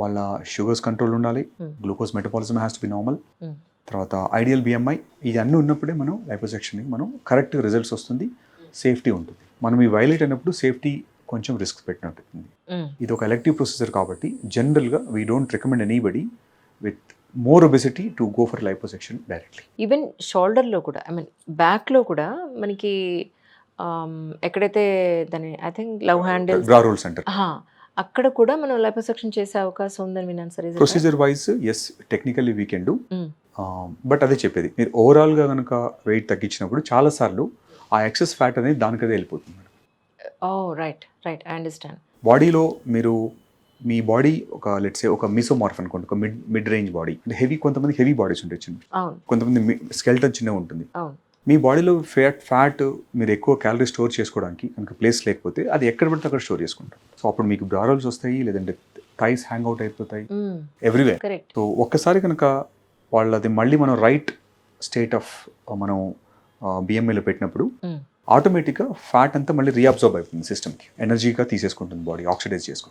వాళ్ళ sugars control ఉండాలి, glucose metabolism has to be normal, తర్వాత ఐడియల్ బిఎంఐ, ఇవన్నీ ఉన్నప్పుడే మనం లైపోసెక్షన్కి మనం కరెక్ట్ రిజల్ట్స్ వస్తుంది, సేఫ్టీ ఉంటుంది. మనం ఈ వైలేట్ అయినప్పుడు సేఫ్టీ కొంచెం రిస్క్ పెట్టినట్టు. ఇది ఒక ఎలెక్టివ్ ప్రొసీజర్ కాబట్టి జనరల్గా we don't recommend anybody with more obesity to go for liposuction directly. Even షోల్డర్లో కూడా, ఐ మీన్ బ్యాక్లో కూడా మనకి ఎక్కడైతే దాని I think love handle bra rolls అంటారు, అక్కడ కూడా మనం లైపోసెక్షన్ చేసే అవకాశం ఉందని విన్నాను sir. Procedure wise yes, technically we can do. But అదే చెప్పేది, మీరు ఓవరాల్గా కనుక వెయిట్ తగ్గించినప్పుడు చాలాసార్లు ఆ ఎక్సెస్ ఫ్యాట్ అనేది దానికదే వెళ్ళిపోతుంది. ఓ రైట్ రైట్, ఐ అండర్స్టాండ్. బాడీలో మీరు మీ బాడీ ఒక లెట్స్ సే ఒక మీసోమార్ఫ్ అనుకోండి, ఒక మిడ్ రేంజ్ బాడీ, అంటే హెవీ, కొంతమంది హెవీ బాడీస్ ఉంటాయి చిన్న, కొంతమంది స్కెల్టన్ చిన్నగా ఉంటుంది. మీ బాడీలో ఫ్యాట్ మీరు ఎక్కువ క్యాలరీ స్టోర్ చేసుకోవడానికి కనుక ప్లేస్ లేకపోతే అది ఎక్కడ పడితే అక్కడ స్టోర్ చేసుకుంటారు. సో అప్పుడు మీకు బ్రారోల్స్ వస్తాయి, లేదంటే థైస్ హ్యాంగ్ అవుట్ అయిపోతాయి ఎవ్రీవేర్. సో ఒక్కసారి కనుక వాళ్ళది మళ్ళీ మనం రైట్ స్టేట్ ఆఫ్ మనం బిఎంఐలో పెట్టినప్పుడు ఆటోమేటిక్గా ఫ్యాట్ అంతా మళ్ళీ రీఅబ్జార్బ్ అయిపోతుంది సిస్టమ్కి, ఎనర్జీగా తీసేసుకుంటుంది బాడీ, ఆక్సిడైజ్ చేసుకుంటుంది.